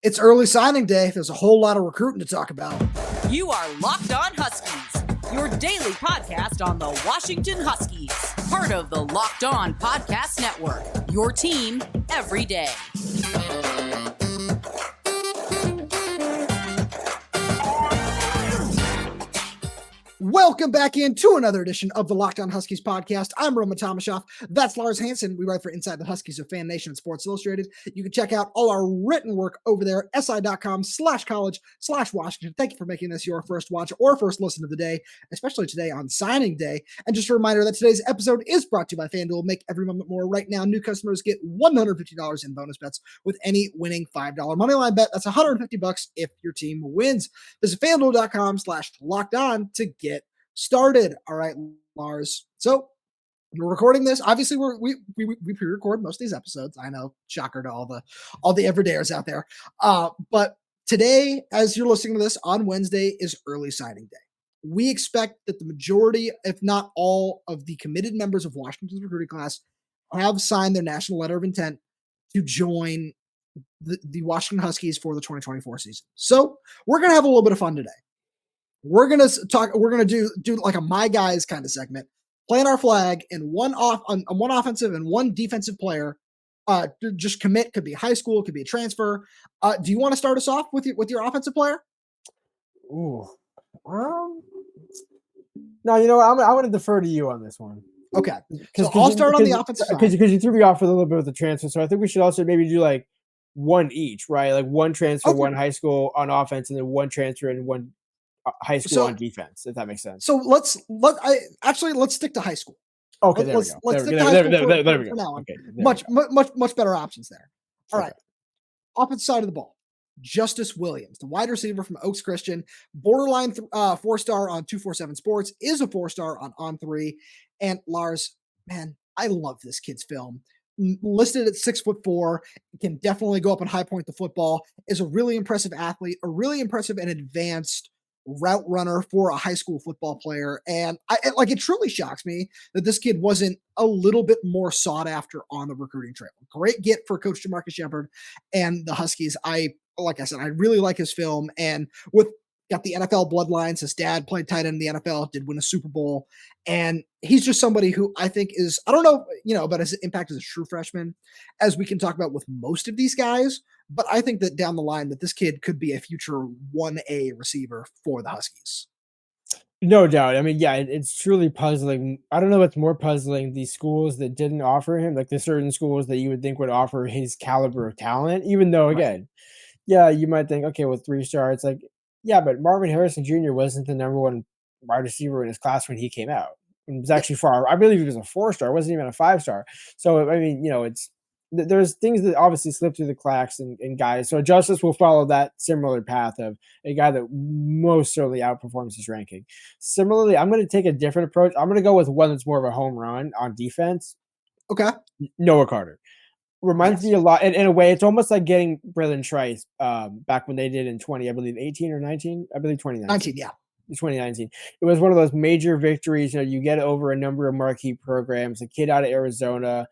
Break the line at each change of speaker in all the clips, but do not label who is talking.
It's early signing day. There's a whole lot of recruiting to talk about.
You are Locked On Huskies, your daily podcast on the Washington Huskies, part of the Locked On Podcast Network, your team every day.
Welcome back into another edition of the Locked On Huskies podcast. I'm Roman Tomashoff. That's Lars Hanson. We write for Inside the Huskies of Fan Nation and Sports Illustrated. You can check out all our written work over there, si.com/college/Washington. Thank you for making this your first watch or first listen of the day, especially today on signing day. And just a reminder that today's episode is brought to you by FanDuel. Make every moment more. Right now, new customers get $150 in bonus bets with any winning $5 moneyline bet. That's $150 if your team wins. Visit FanDuel.com/locked-on to get started. All right, Lars. So we're recording this. Obviously, we pre-record most of these episodes. I know, shocker to all the everydayers out there. But today, as you're listening to this on Wednesday, is early signing day. We expect that the majority, if not all, of the committed members of Washington's recruiting class have signed their national letter of intent to join the Washington Huskies for the 2024 season. So we're gonna have a little bit of fun today. We're going to do like a My Guys kind of segment, plant our flag in one offensive and one defensive player. Just commit, could be high school, could be a transfer. Do you want to start us off with your offensive player?
Ooh. No, you know what? I want to defer to you on this one.
Okay. So I'll start on the offensive side.
Because you threw me off for a little bit with the transfer. So I think we should also maybe do like one each, right? Like one transfer, one high school on offense, and then one transfer and one high school on defense, if that makes sense.
So let's stick to high school.
Okay,
let's stick to high school for now. Okay, much better options there. All right. Offensive side of the ball. Justice Williams, the wide receiver from Oaks Christian, borderline 4-star on 247 Sports, is a 4-star on On3. And Lars, man, I love this kid's film. Listed at 6'4", can definitely go up and high point the football, is a really impressive athlete, a really impressive and advanced route runner for a high school football player. And it truly shocks me that this kid wasn't a little bit more sought after on the recruiting trail. Great get for Coach DeMarcus Shepard and the Huskies. Like I said, I really like his film, and got the NFL bloodlines. His dad played tight end in the NFL, did win a Super Bowl. And he's just somebody who I think is, I don't know, about his impact as a true freshman, as we can talk about with most of these guys. But I think that down the line that this kid could be a future 1A receiver for the Huskies.
No doubt. I mean, yeah, it's truly puzzling. I don't know what's more puzzling, the schools that didn't offer him, like the certain schools that you would think would offer his caliber of talent, even though, again, yeah, you might think, okay, with 3-star, it's like, yeah, but Marvin Harrison Jr. wasn't the number one wide receiver in his class when he came out. It was actually I believe he was a 4-star, wasn't even a 5-star. So, I mean, there's things that obviously slip through the cracks and guys. So Justice will follow that similar path of a guy that most certainly outperforms his ranking. Similarly, I'm going to take a different approach. I'm going to go with one that's more of a home run on defense.
Okay.
Noah Carter. Reminds me a lot, and in a way, it's almost like getting Braylon Trice back when they did in 2018 or 19. I believe 2019.
19, yeah.
2019. It was one of those major victories. You get over a number of marquee programs. A kid out of Arizona,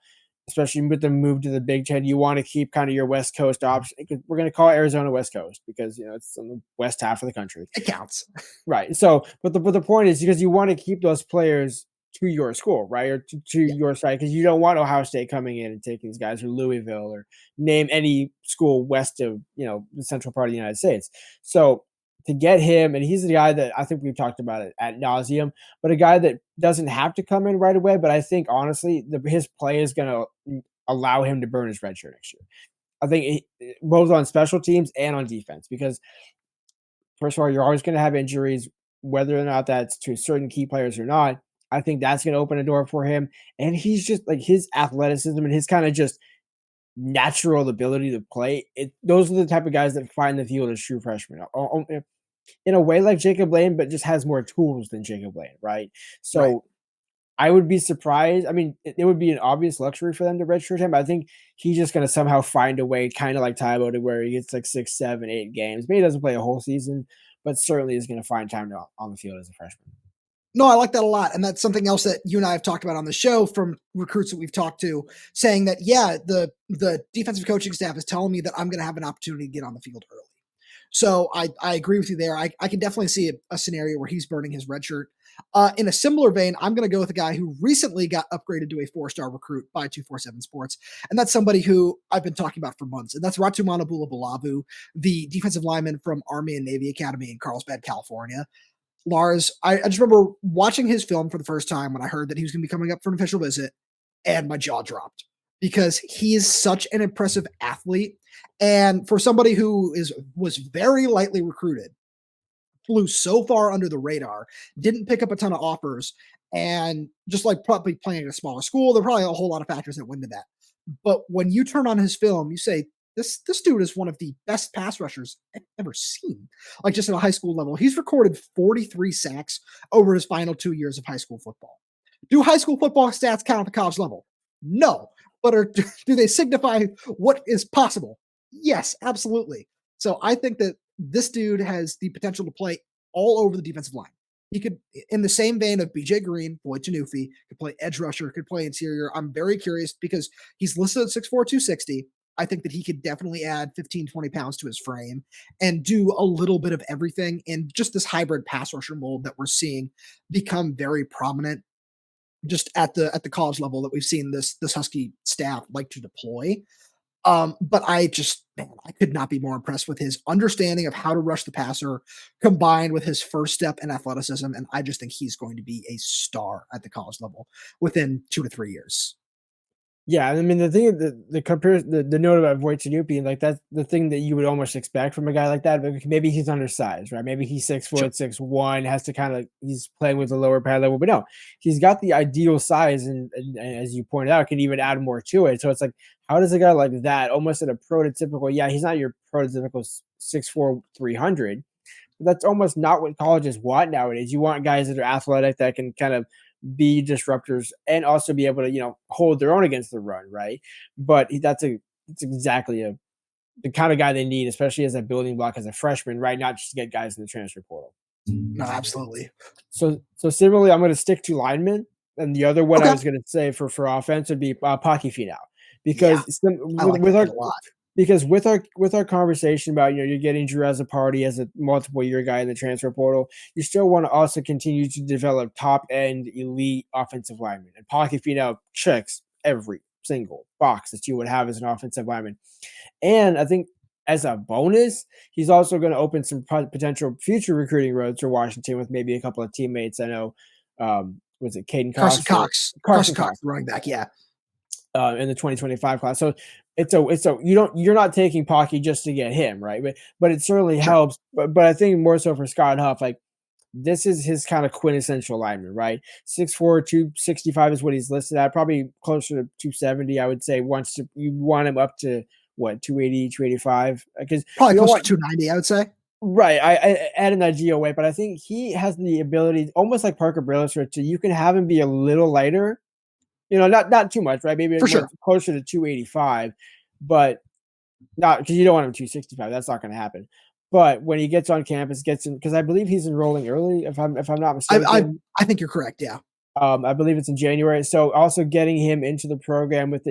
especially with the move to the Big Ten, you want to keep kind of your West Coast option. We're going to call Arizona West Coast because it's on the west half of the country.
It counts,
right? So, but the point is because you want to keep those players to your school, right, or to your side, because you don't want Ohio State coming in and taking these guys, or Louisville, or name any school west of the central part of the United States. So to get him, and he's the guy that I think we've talked about it ad nauseum, but a guy that doesn't have to come in right away. But I think honestly, his play is going to allow him to burn his red shirt next year. I think both on special teams and on defense, because first of all, you're always going to have injuries, whether or not that's to certain key players or not. I think that's going to open a door for him. And he's just like his athleticism and his kind of just natural ability to play. Those are the type of guys that find the field as true freshmen. In a way like Jacob Lane, but just has more tools than Jacob Lane, right? So right. I would be surprised. I mean, it would be an obvious luxury for them to redshirt him. But I think he's just going to somehow find a way, kind of like Tybo, to where he gets like 6, 7, 8 games. Maybe he doesn't play a whole season, but certainly is going to find time on the field as a freshman.
No, I like that a lot. And that's something else that you and I have talked about on the show from recruits that we've talked to, saying that, yeah, the defensive coaching staff is telling me that I'm going to have an opportunity to get on the field early. So I agree with you there. I can definitely see a scenario where he's burning his red shirt. In a similar vein, I'm going to go with a guy who recently got upgraded to a 4-star recruit by 247 Sports. And that's somebody who I've been talking about for months. And that's Ratumana Bulabulavu, the defensive lineman from Army and Navy Academy in Carlsbad, California. Lars, I just remember watching his film for the first time when I heard that he was going to be coming up for an official visit, and my jaw dropped because he is such an impressive athlete. And for somebody who was very lightly recruited, flew so far under the radar, didn't pick up a ton of offers, and just like probably playing at a smaller school, there are probably a whole lot of factors that went into that. But when you turn on his film, you say, this dude is one of the best pass rushers I've ever seen. Like just at a high school level, he's recorded 43 sacks over his final 2 years of high school football. Do high school football stats count at the college level? No. But do they signify what is possible? Yes, absolutely. So I think that this dude has the potential to play all over the defensive line. He could, in the same vein of BJ Green, Boyd Tanufi, could play edge rusher, could play interior. I'm very curious because he's listed at 6'4", 260. I think that he could definitely add 15, 20 pounds to his frame and do a little bit of everything in just this hybrid pass rusher mold that we're seeing become very prominent just at the college level that we've seen this Husky staff like to deploy. But I could not be more impressed with his understanding of how to rush the passer combined with his first step and athleticism. And I just think he's going to be a star at the college level within 2 to 3 years.
Yeah, I mean, the thing, the note about Voight-Tanupi, like that's the thing that you would almost expect from a guy like that. But maybe he's undersized, right? Maybe he's 6 foot,
Sure.
6'1", has to kind of he's playing with a lower pad level. But no, he's got the ideal size, and as you pointed out, can even add more to it. So it's like, how does a guy like that, almost at a prototypical, yeah, he's not your prototypical 6'4", 300. But that's almost not what colleges want nowadays. You want guys that are athletic that can kind of be disruptors and also be able to, hold their own against the run, right? But that's exactly the kind of guy they need, especially as a building block as a freshman, right? Not just to get guys in the transfer portal.
No, absolutely.
So similarly, I'm going to stick to linemen, and the other one I
Okay.
was going to say for offense would be Paki Finau, because
I like
with
that
our
kid a lot.
because with our conversation about you're getting Drew as a party as a multiple year guy in the transfer portal, you still want to also continue to develop top end elite offensive linemen. And Paki Finau checks every single box that you would have as an offensive lineman. And I think as a bonus, he's also going to open some potential future recruiting roads for Washington with maybe a couple of teammates. I know, was it Caden
Carson
Cox?
Cox, the running back. Yeah.
In the 2025 class. So you're not taking Pocky just to get him, right? But it certainly helps. But I think more so for Scott Huff, like this is his kind of quintessential lineman, right? 6'4", 265 is what he's listed at, probably closer to 270, I would say. You want him up to what, 280, 285? Because
probably close to 290, I would say.
Right. I add an ideal weight, but I think he has the ability, almost like Parker Brailsford, you can have him be a little lighter. Not too much, right? Maybe
For sure.
closer to 285, but not because you don't want him 265. That's not going to happen. But when he gets on campus, gets in, because I believe he's enrolling early, if I'm not mistaken.
I think you're correct. Yeah.
I believe it's in January. So also getting him into the program with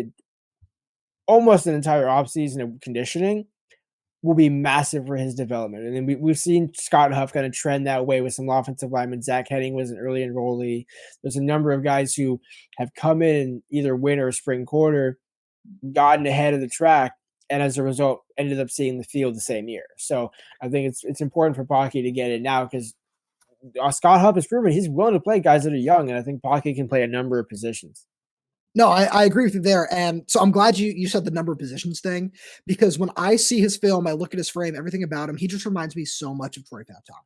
almost an entire offseason of conditioning will be massive for his development. And then we've seen Scott Huff kind of trend that way with some offensive linemen. Zach Henning was an early enrollee. There's a number of guys who have come in either winter or spring quarter, gotten ahead of the track, and as a result, ended up seeing the field the same year. So I think it's important for Pocky to get it now because Scott Huff has proven he's willing to play guys that are young, and I think Pocky can play a number of positions.
No, I agree with you there. And so I'm glad you said the number of positions thing, because when I see his film, I look at his frame, everything about him, he just reminds me so much of Troy Fautau.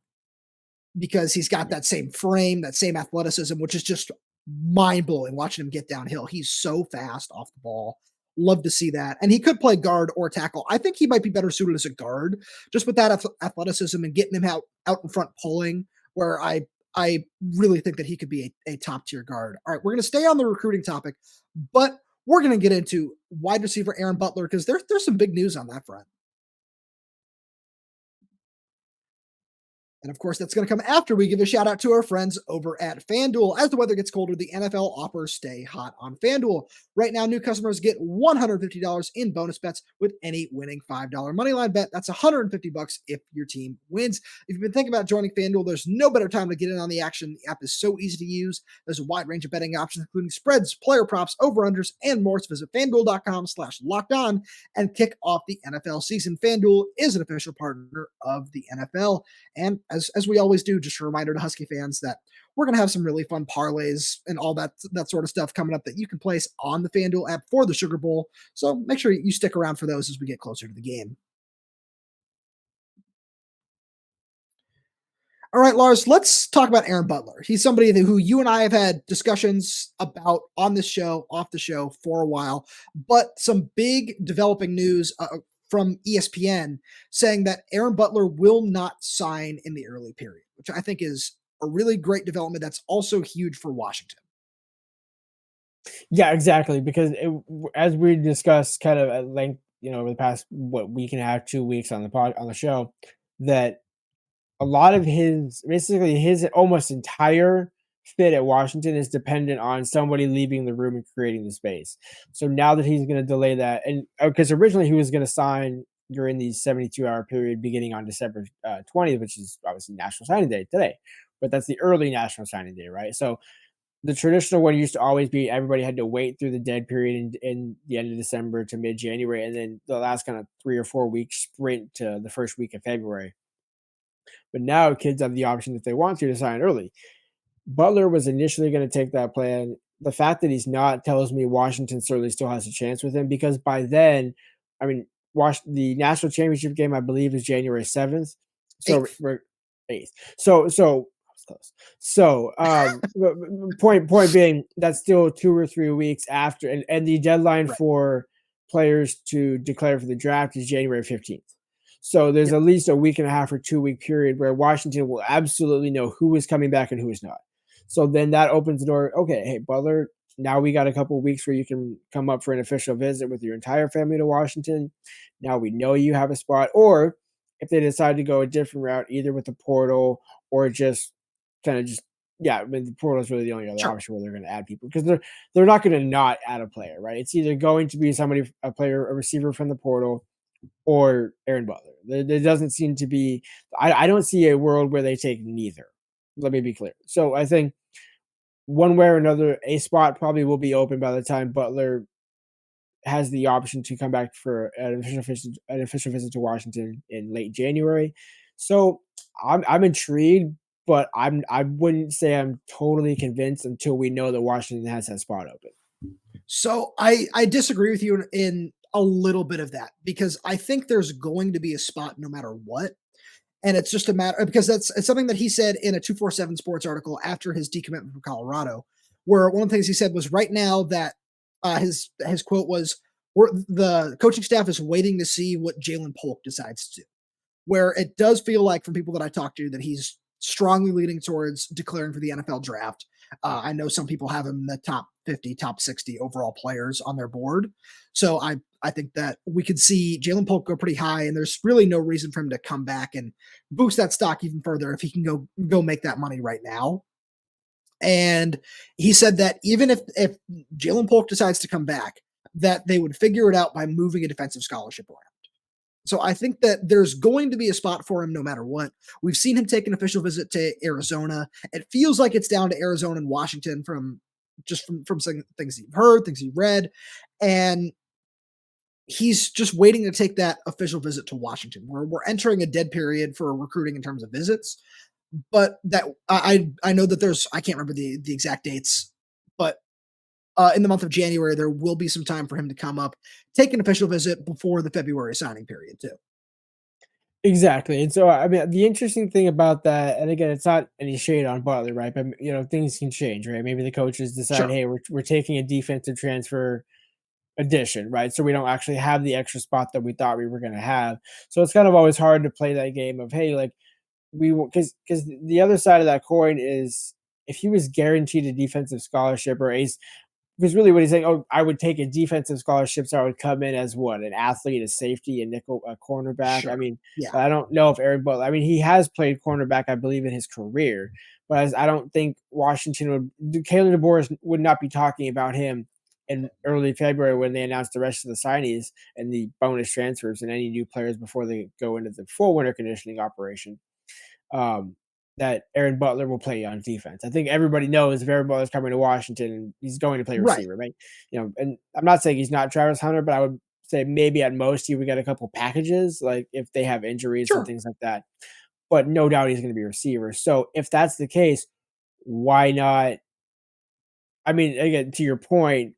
Because he's got that same frame, that same athleticism, which is just mind-blowing watching him get downhill. He's so fast off the ball. Love to see that. And he could play guard or tackle. I think he might be better suited as a guard, just with that athleticism and getting him out in front pulling, where I really think that he could be a top-tier guard. All right, we're going to stay on the recruiting topic, but we're going to get into wide receiver Aaron Butler because there's some big news on that front. And of course, that's going to come after we give a shout out to our friends over at FanDuel. As the weather gets colder, the NFL offers stay hot on FanDuel. Right now, new customers get $150 in bonus bets with any winning $5 moneyline bet. That's $150 if your team wins. If you've been thinking about joining FanDuel, there's no better time to get in on the action. The app is so easy to use. There's a wide range of betting options, including spreads, player props, over-unders, and more. So visit FanDuel.com/lockedon and kick off the NFL season. FanDuel is an official partner of the NFL. And as we always do, just a reminder to Husky fans that we're going to have some really fun parlays and all that sort of stuff coming up that you can place on the FanDuel app for the Sugar Bowl. So make sure you stick around for those as we get closer to the game. All right, Lars, let's talk about Aaron Butler. He's somebody who you and I have had discussions about on this show, off the show for a while, but some big developing news from ESPN saying that Aaron Butler will not sign in the early period, which I think is a really great development. That's also huge for Washington.
Yeah, exactly. Because as we discussed kind of at length, over the past week and a half, 2 weeks on the show, that a lot of his almost entire fit at Washington is dependent on somebody leaving the room and creating the space. So now that he's going to delay that, and because originally he was going to sign during the 72-hour period beginning on December 20th, which is obviously National Signing Day today, but that's the early National Signing Day, right? So the traditional one used to always be everybody had to wait through the dead period in the end of December to mid-January, and then the last kind of 3 or 4 weeks sprint to the first week of February. But now kids have the option, if they want to sign early. Butler was initially going to take that plan. The fact that he's not tells me Washington certainly still has a chance with him, because by then, I mean, the national championship game, I believe, is January 7th. So we're 8th. So close. So point being, that's still 2 or 3 weeks after, and the deadline for players to declare for the draft is January 15th. So there's at least a week and a half or 2-week period where Washington will absolutely know who is coming back and who is not. So then that opens the door. Okay, hey, Butler, now we got a couple of weeks where you can come up for an official visit with your entire family to Washington. Now we know you have a spot. Or if they decide to go a different route, either with the portal or just kind of I mean, the portal is really the only other option where they're going to add people, because they're not going to not add a player, right? It's either going to be a receiver from the portal, or Aaron Butler. There doesn't seem to be I don't see a world where they take neither. Let me be clear. So I think one way or another, a spot probably will be open by the time Butler has the option to come back for an official visit to Washington in late January. So I'm intrigued, but I wouldn't say I'm totally convinced until we know that Washington has that spot open.
So I disagree with you in a little bit of that, because I think there's going to be a spot no matter what. And it's just a matter, because it's something that he said in a 247 Sports article after his decommitment from Colorado, where one of the things he said was right now that his quote was, the coaching staff is waiting to see what Jalen Polk decides to do, where it does feel like from people that I talked to that he's strongly leaning towards declaring for the NFL draft. I know some people have him in the top 50, top 60 overall players on their board. So I think that we could see Jalen Polk go pretty high, and there's really no reason for him to come back and boost that stock even further if he can go make that money right now. And he said that even if Jalen Polk decides to come back, that they would figure it out by moving a defensive scholarship around. So I think that there's going to be a spot for him no matter what. We've seen him take an official visit to Arizona. It feels like it's down to Arizona and Washington from some things you've heard, things you've read. And he's just waiting to take that official visit to Washington. We're entering a dead period for recruiting in terms of visits. But that I know that I can't remember the exact dates, but in the month of January, there will be some time for him to come up, take an official visit before the February signing period too.
Exactly. And so, I mean, the interesting thing about that, and again, it's not any shade on Butler, right? But, things can change, right? Maybe the coaches decide, hey, we're taking a defensive transfer addition, right? So we don't actually have the extra spot that we thought we were going to have. So it's kind of always hard to play that game of, hey, like because the other side of that coin is if he was guaranteed a defensive scholarship or because really what he's saying, oh, I would take a defensive scholarship, so I would come in as what, an athlete, a safety, a cornerback. I
Sure.
mean,
Yeah.
I don't know if Aaron Butler. I mean, he has played cornerback, I believe, in his career, but I don't think Washington would. Kalen DeBoer would not be talking about him in early February when they announced the rest of the signees and the bonus transfers and any new players before they go into the full winter conditioning operation. That Aaron Butler will play on defense. I think everybody knows if Aaron Butler's coming to Washington, he's going to play
Right.
receiver, right? And I'm not saying he's not Travis Hunter, but I would say maybe at most he would get a couple packages, like if they have injuries and
Sure.
things like that. But no doubt he's going to be a receiver. So if that's the case, why not? I mean, again, to your point,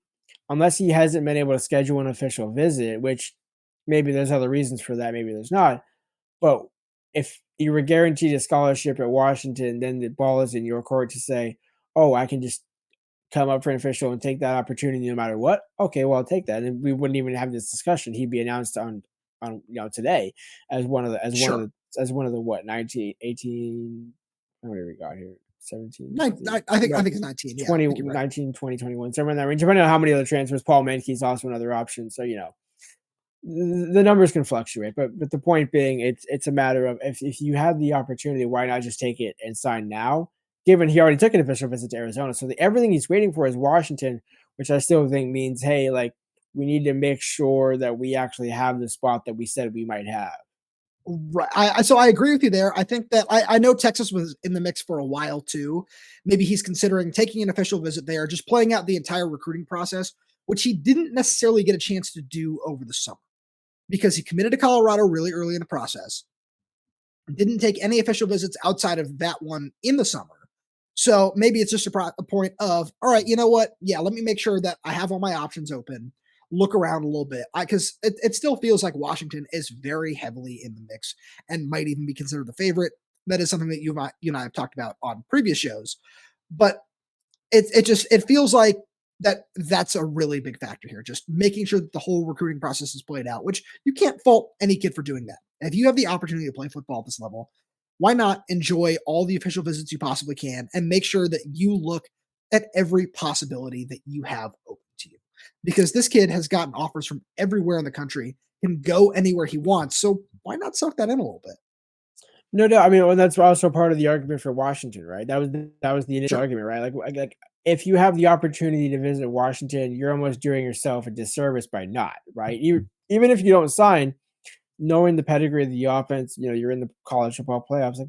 unless he hasn't been able to schedule an official visit, which maybe there's other reasons for that, maybe there's not. But if you were guaranteed a scholarship at Washington, then the ball is in your court to say, "Oh, I can just come up for an official and take that opportunity no matter what." Okay, well, I'll take that, and we wouldn't even have this discussion. He'd be announced on today as
Sure.
one of the what 19, 18. How many we got here? 17,
I think it's 19. Yeah, I
20,
think you're right.
19, 20, 21, somewhere in that range. Depending on how many other transfers, Paul Menke's also another option. So the numbers can fluctuate, but the point being, it's a matter of if you have the opportunity, why not just take it and sign now? Given he already took an official visit to Arizona, so everything he's waiting for is Washington, which I still think means, hey, like we need to make sure that we actually have the spot that we said we might have.
Right. So I agree with you there. I think that I know Texas was in the mix for a while too. Maybe he's considering taking an official visit there, just playing out the entire recruiting process, which he didn't necessarily get a chance to do over the summer because he committed to Colorado really early in the process. Didn't take any official visits outside of that one in the summer. So maybe it's just a point of, all right, you know what? Yeah, let me make sure that I have all my options open, look around a little bit. Because it still feels like Washington is very heavily in the mix and might even be considered the favorite. That is something that you and I have talked about on previous shows. But it feels like that's a really big factor here. Just making sure that the whole recruiting process is played out, which you can't fault any kid for doing that. If you have the opportunity to play football at this level, why not enjoy all the official visits you possibly can and make sure that you look at every possibility that you have open to you? Because this kid has gotten offers from everywhere in the country, can go anywhere he wants. So why not soak that in a little bit?
No, no. I mean, well, that's also part of the argument for Washington, right? That was the initial
Sure.
argument, right? Like if you have the opportunity to visit Washington, you're almost doing yourself a disservice by not, right? Even if you don't sign, knowing the pedigree of the offense, you're in the college football playoffs, like,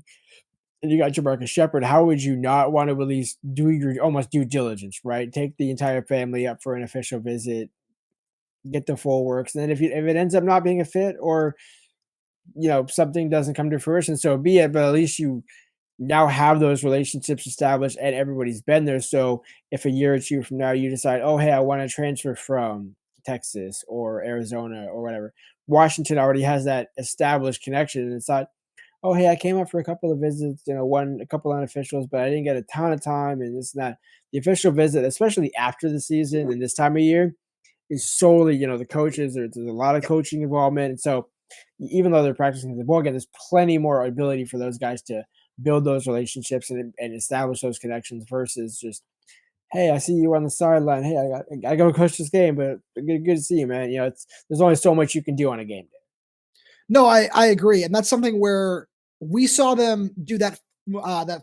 and you got Jamarcus Shepard. How would you not want to at least do your almost due diligence, right? Take the entire family up for an official visit, get the full works, and then if it ends up not being a fit or something doesn't come to fruition, so be it. But at least you now have those relationships established and everybody's been there. So if a year or two from now you decide, oh, hey, I want to transfer from Texas or Arizona or whatever, Washington already has that established connection. And it's not, oh, hey, I came up for a couple of visits, a couple unofficials, but I didn't get a ton of time and this and that. The official visit, especially after the season and this time of year, is solely, the coaches. There's a lot of coaching involvement. And so even though they're practicing the ball again, there's plenty more ability for those guys to build those relationships and establish those connections versus just, hey, I see you on the sideline. Hey, I go coach this game, but good to see you, man. There's only so much you can do on a game day.
No, I agree, and that's something where we saw them do that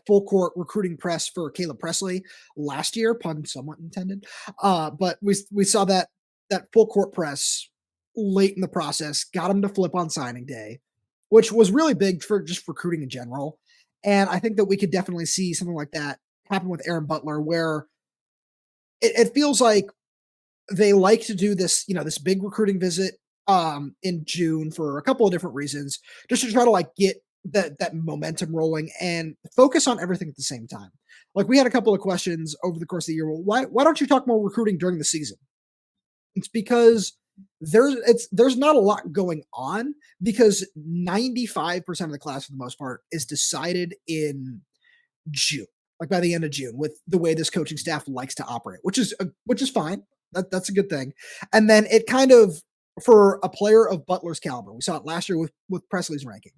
full court recruiting press for Caleb Presley last year, pun somewhat intended. But we saw that full court press late in the process, got him to flip on signing day, which was really big for just recruiting in general. And I think that we could definitely see something like that happen with Aaron Butler, where it feels like they like to do this big recruiting visit in June for a couple of different reasons, just to try to like get that momentum rolling and focus on everything at the same time. Like we had a couple of questions over the course of the year. Well, why don't you talk more recruiting during the season? It's because there's not a lot going on because 95% of the class for the most part is decided in June, like by the end of June, with the way this coaching staff likes to operate, which is fine. That's a good thing. And then it kind of, for a player of Butler's caliber, we saw it last year with Presley's ranking,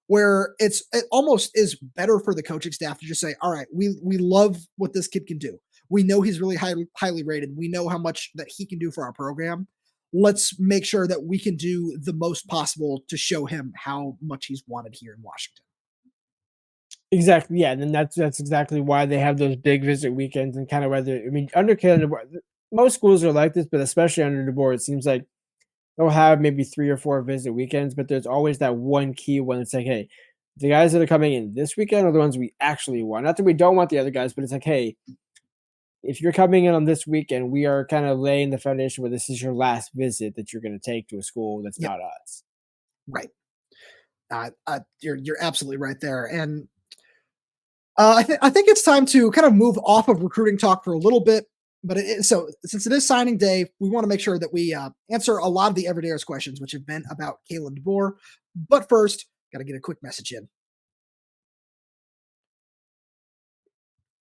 where it almost is better for the coaching staff to just say, all right, we love what this kid can do. We know he's really highly rated. We know how much that he can do for our program. Let's make sure that we can do the most possible to show him how much he's wanted here in Washington.
Exactly, yeah, and then that's exactly why they have those big visit weekends and kind of whether I mean, under Kalen DeBoer, most schools are like this, but especially under DeBoer, it seems like they'll have maybe 3 or 4 visit weekends, but there's always that one key one that's like, "Hey, the guys that are coming in this weekend are the ones we actually want." Not that we don't want the other guys, but it's like, "Hey, if you're coming in on this weekend, we are kinda laying the foundation where this is your last visit that you're gonna take to a school that's
Yep,
not us."
right. You're absolutely right there, and I think it's time to kind of move off of recruiting talk for a little bit. But so since it is signing day, we want to make sure that we answer a lot of the everydayers questions, which have been about Kalen DeBoer. But first, got to get a quick message in.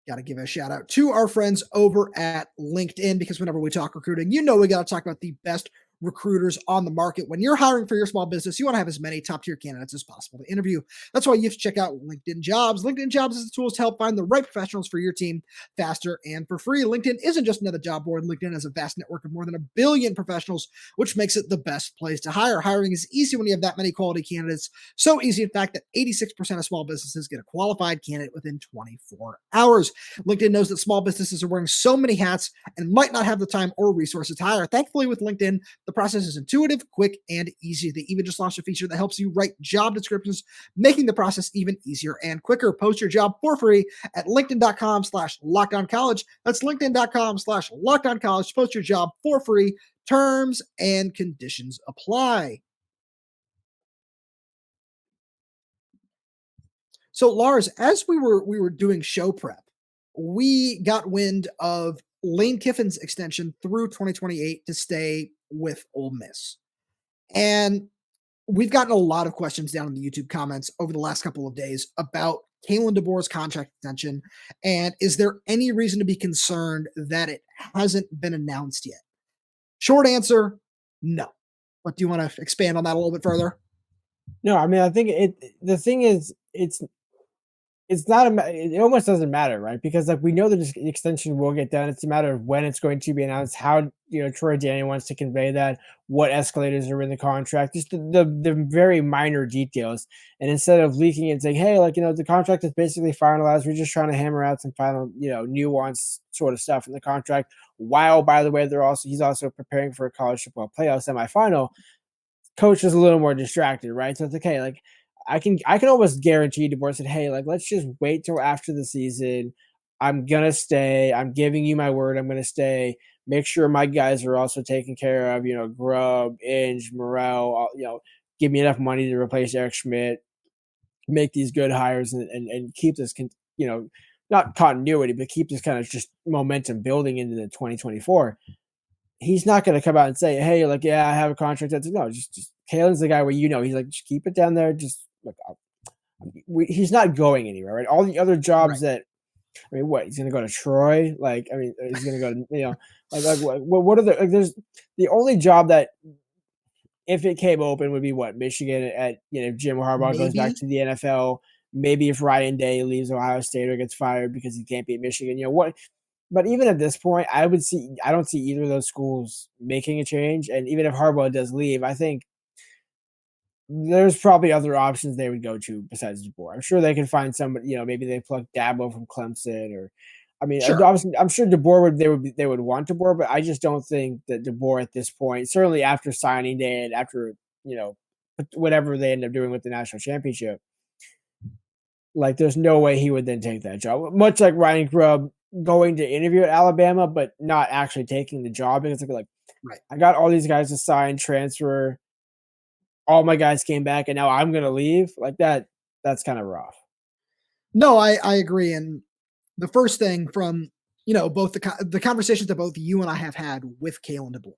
Got to give a shout out to our friends over at LinkedIn because whenever we talk recruiting, we got to talk about the best recruiters on the market. When you're hiring for your small business, you want to have as many top tier candidates as possible to interview. That's why you have to check out LinkedIn Jobs. LinkedIn Jobs is the tools to help find the right professionals for your team faster and for free. LinkedIn isn't just another job board. LinkedIn has a vast network of more than 1 billion professionals, which makes it the best place to hire. Hiring is easy when you have that many quality candidates. So easy, in fact, that 86% of small businesses get a qualified candidate within 24 hours. LinkedIn knows that small businesses are wearing so many hats and might not have the time or resources to hire. Thankfully, with LinkedIn, the process is intuitive, quick, and easy. They even just launched a feature that helps you write job descriptions, making the process even easier and quicker. Post your job for free at linkedin.com/lockedoncollege. That's linkedin.com/lockedoncollege. Post your job for free. Terms and conditions apply. So Lars, as we were doing show prep, we got wind of Lane Kiffin's extension through 2028 to stay with Ole Miss. And we've gotten a lot of questions down in the YouTube comments over the last couple of days about Kalen DeBoer's contract extension. And is there any reason to be concerned that it hasn't been announced yet? Short answer, no. But do you want to expand on that a little bit further?
No, I mean, I think the thing is, it's not it almost doesn't matter, right? Because, like, we know that this extension will get done. It's a matter of when it's going to be announced, how, Troy Daniel wants to convey that, what escalators are in the contract, just the very minor details. And instead of leaking it and saying, "Hey, like, the contract is basically finalized. We're just trying to hammer out some final, nuance sort of stuff in the contract." While, by the way, he's also preparing for a college football playoff semifinal. Coach is a little more distracted, right? So it's okay. Like, I can almost guarantee DeBoer said, "Hey, like, let's just wait till after the season. I'm gonna stay. I'm giving you my word. I'm gonna stay. Make sure my guys are also taken care of. Grubb, Inge, Morrell. Give me enough money to replace Eric Schmidt. Make these good hires and keep this, not continuity, but keep this kind of just momentum building into the 2024." He's not going to come out and say, "Hey, like, yeah, I have a contract." No, just Kalen's the guy where he's like, just keep it down there. Just look, he's not going anywhere, right? All the other jobs
Right.
that I mean, what he's going to go to Troy? Like, I mean, he's going to go to like what are the like? There's the only job that if it came open would be what Michigan at Jim Harbaugh goes back
Maybe.
to the NFL. Maybe if Ryan Day leaves Ohio State or gets fired because he can't beat Michigan, what but even at this point, I don't see either of those schools making a change, and even if Harbaugh does leave, I think there's probably other options they would go to besides DeBoer. I'm sure they can find somebody, maybe they pluck Dabo from Clemson or I mean,
Sure.
obviously, I'm sure DeBoer they would want DeBoer, but I just don't think that DeBoer at this point, certainly after signing day and after, whatever they end up doing with the national championship, like, there's no way he would then take that job. Much like Ryan Grubb going to interview at Alabama, but not actually taking the job because like,
Right.
I got all these guys to sign, transfer, all my guys came back, and now I'm gonna leave. Like that's kind of rough.
No, I agree. And the first thing from both the conversations that both you and I have had with Kalen DeBoer,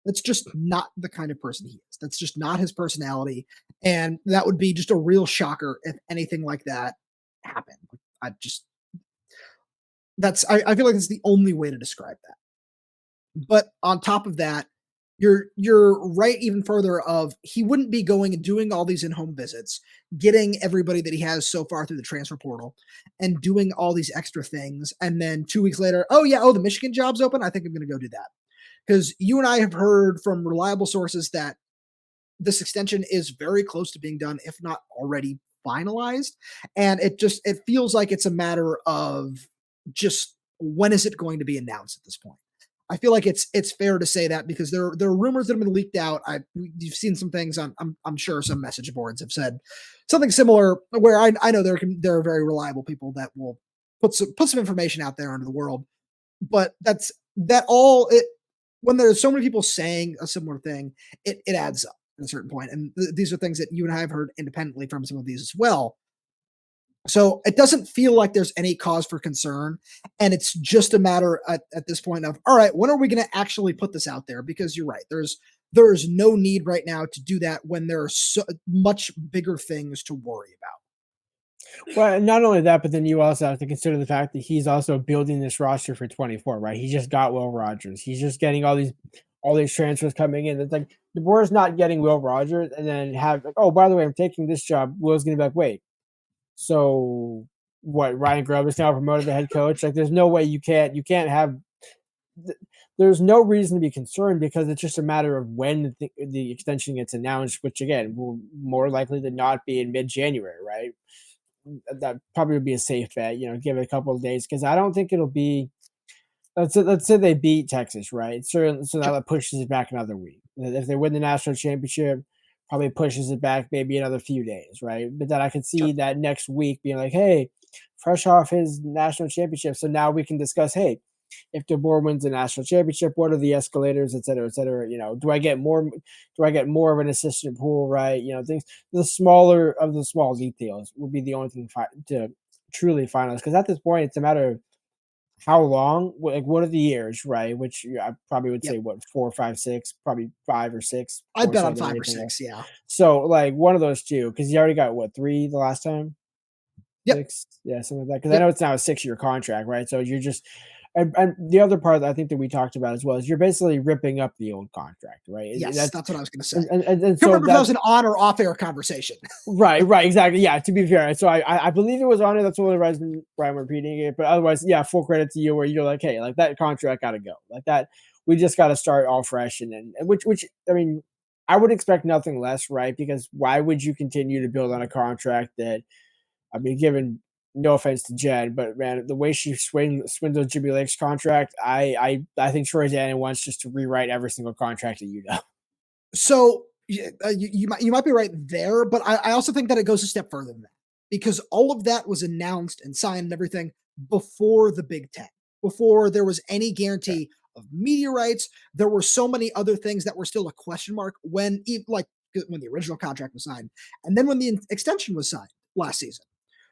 that's just not the kind of person he is. That's just not his personality, and that would be just a real shocker if anything like that happened. I just I feel like it's the only way to describe that. But on top of that, You're right even further of he wouldn't be going and doing all these in-home visits, getting everybody that he has so far through the transfer portal and doing all these extra things. And then 2 weeks later, the Michigan job's open. I think I'm going to go do that. Because you and I have heard from reliable sources that this extension is very close to being done, if not already finalized. And it feels like it's a matter of just when is it going to be announced at this point. I feel like it's fair to say that because there are rumors that have been leaked out. You've seen some things on I'm sure some message boards have said something similar where I know there are very reliable people that will put some information out there into the world. But when there's so many people saying a similar thing, it adds up at a certain point. And these are things that you and I have heard independently from some of these as well. So it doesn't feel like there's any cause for concern. And it's just a matter at this point of, all right, when are we going to actually put this out there? Because you're right. There's no need right now to do that when there are so much bigger things to worry about.
Well, not only that, but then you also have to consider the fact that he's also building this roster for 24, right? He just got Will Rogers. He's just getting all these transfers coming in. It's like DeBoer's not getting Will Rogers and then have like, oh, by the way, I'm taking this job. Will's gonna be like, wait, so what? Ryan Grubb is now promoted to head coach. Like, there's no way you can't have. There's no reason to be concerned because it's just a matter of when the extension gets announced, which again will more likely than not be in mid-January, right? That probably would be a safe bet. Give it a couple of days because I don't think it'll be. Let's say they beat Texas, right? So now that pushes it back another week. If they win the national championship, probably pushes it back maybe another few days, right? But then I can see that next week being like, hey, fresh off his national championship, so now we can discuss, hey, if DeBoer wins the national championship, what are the escalators, et cetera, et cetera? Do I get more of an assistant pool, right? Things, the smaller of the small details would be the only thing to truly finalize. Because at this point, it's a matter of how long, like what are the years, right? Which I probably would say, what, 4, 5, 6, probably 5 or 6.
I'd bet on 5 or 6, yeah.
So like one of those two, because you already got 3 the last time?
Yep.
6? Yeah, something like that. Because I know it's now a 6-year contract, right? So you're just and the other part that I think that we talked about as well is you're basically ripping up the old contract, right?
Yes, that's what I was going to say.
And
so remember if that was an on or off air conversation.
Right, exactly. Yeah, to be fair. So I believe it was on it. That's the only reason why I'm repeating it. But otherwise, yeah, full credit to you where you're like, hey, like that contract got to go. Like that, we just got to start all fresh. And which I mean, I would expect nothing less, right? Because why would you continue to build on a contract that, I mean, given no offense to Jen, but man, the way she swindled Jimmy Lake's contract, I think Troy Dannon wants just to rewrite every single contract that
So you might be right there, but I also think that it goes a step further than that because all of that was announced and signed and everything before the Big Ten, before there was any guarantee of media rights. There were so many other things that were still a question mark when the original contract was signed, and then when the extension was signed last season.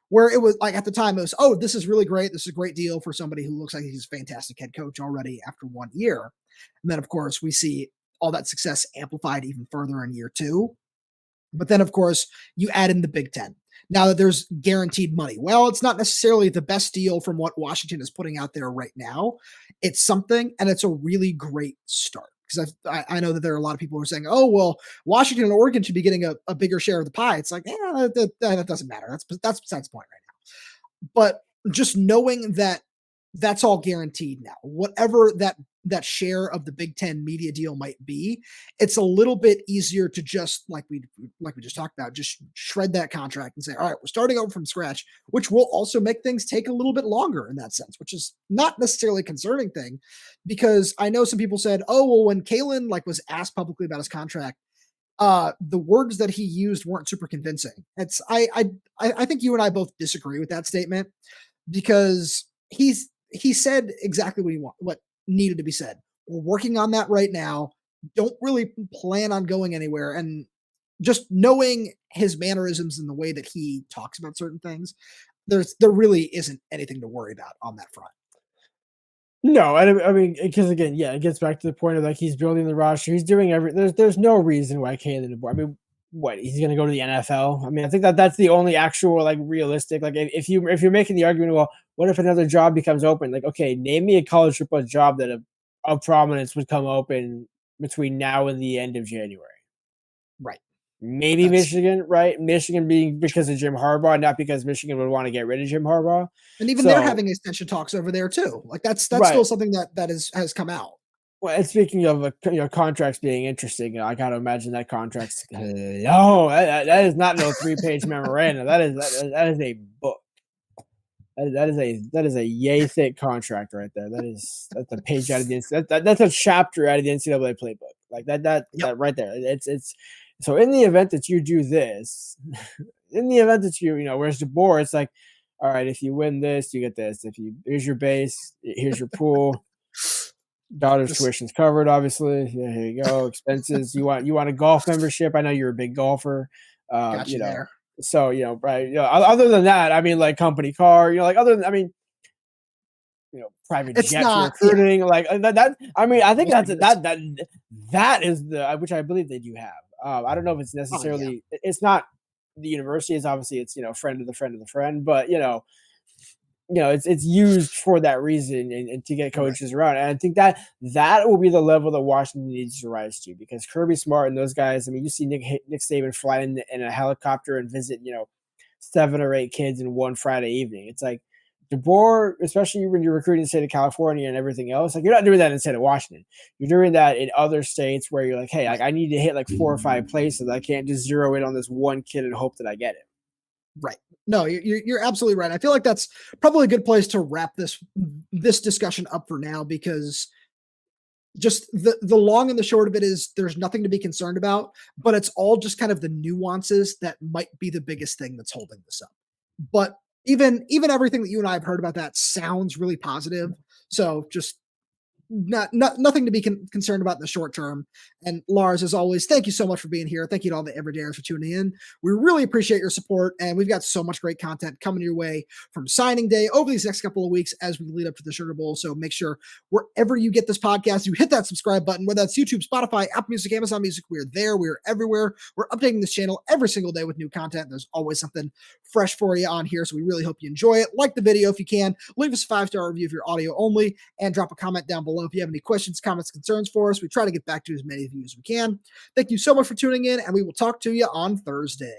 Where it was like at the time, it was, oh, this is really great. This is a great deal for somebody who looks like he's a fantastic head coach already after 1 year. And then, of course, we see all that success amplified even further in year 2. But then, of course, you add in the Big Ten. Now that there's guaranteed money. Well, it's not necessarily the best deal from what Washington is putting out there right now. It's something, and it's a really great start. Because I know that there are a lot of people who are saying, oh, well, Washington and Oregon should be getting a bigger share of the pie. It's like, that doesn't matter. That's besides the point right now. But just knowing that that's all guaranteed now, whatever that share of the Big Ten media deal might be, it's a little bit easier to just, like we just talked about, just shred that contract and say, all right, we're starting over from scratch, which will also make things take a little bit longer in that sense, which is not necessarily a concerning thing, because I know some people said, oh, well, when Kalen was asked publicly about his contract, the words that he used weren't super convincing. I think you and I both disagree with that statement because he said exactly what needed to be said. We're working on that right now. Don't really plan on going anywhere. And just knowing his mannerisms and the way that he talks about certain things, there really isn't anything to worry about on that front.
No, I mean, because again, yeah, it gets back to the point of like he's building the roster, he's doing there's no reason why Kalen DeBoer. I mean, what, he's going to go to the NFL? I mean, I think that's the only actual realistic. Like if you're making the argument, well, what if another job becomes open? Like, okay, name me a college football job that of prominence would come open between now and the end of January.
Right.
Maybe Michigan, right? Michigan being because of Jim Harbaugh, not because Michigan would want to get rid of Jim Harbaugh.
And even they're having extension talks over there too. Like that's still something that has come out.
Well, and speaking of contracts being interesting, I got to imagine that contract's that is not no 3-page memorandum. That is a book. That is a yay thick contract right there. That's a page out of the that's a chapter out of the NCAA playbook. Like that right there. It's so in the event that you do this, in the event that whereas DeBoer, it's like, all right, if you win this, you get this. Here's your base, here's your pool. Daughter's tuition's covered, obviously. Yeah, here you go. Expenses. You want a golf membership? I know you're a big golfer.
There.
So right. Other than that, I mean, like company car. Private jet recruiting, like that. I mean, I think that is the which I believe they do have. I don't know if it's necessarily. It's not the university. It's obviously it's friend of the friend of the friend, but it's used for that reason and to get coaches around. And I think that will be the level that Washington needs to rise to, because Kirby Smart and those guys, I mean, you see Nick Saban fly in a helicopter and visit, 7 or 8 kids in one Friday evening. It's like DeBoer, especially when you're recruiting the state of California and everything else, like you're not doing that in the state of Washington. You're doing that in other states where you're like, hey, I need to hit like 4 or 5 places. I can't just zero in on this one kid and hope that I get it.
Right. No, you're absolutely right. I feel like that's probably a good place to wrap this discussion up for now, because just the long and the short of it is there's nothing to be concerned about, but it's all just kind of the nuances that might be the biggest thing that's holding this up. But even everything that you and I have heard about that sounds really positive. So just nothing to be concerned about in the short term. And Lars, as always, thank you so much for being here. Thank you to all the everydayers for tuning in. We really appreciate your support, and we've got so much great content coming your way from signing day over these next couple of weeks as we lead up to the Sugar Bowl. So make sure wherever you get this podcast, you hit that subscribe button, whether that's YouTube, Spotify, Apple Music, Amazon Music. We're there. We're everywhere. We're updating this channel every single day with new content. There's always something fresh for you on here, so we really hope you enjoy it. Like the video if you can. Leave us a 5-star review if you're audio only, and drop a comment down below if you have any questions, comments, concerns for us. We try to get back to as many of you as we can. Thank you so much for tuning in, and we will talk to you on Thursday.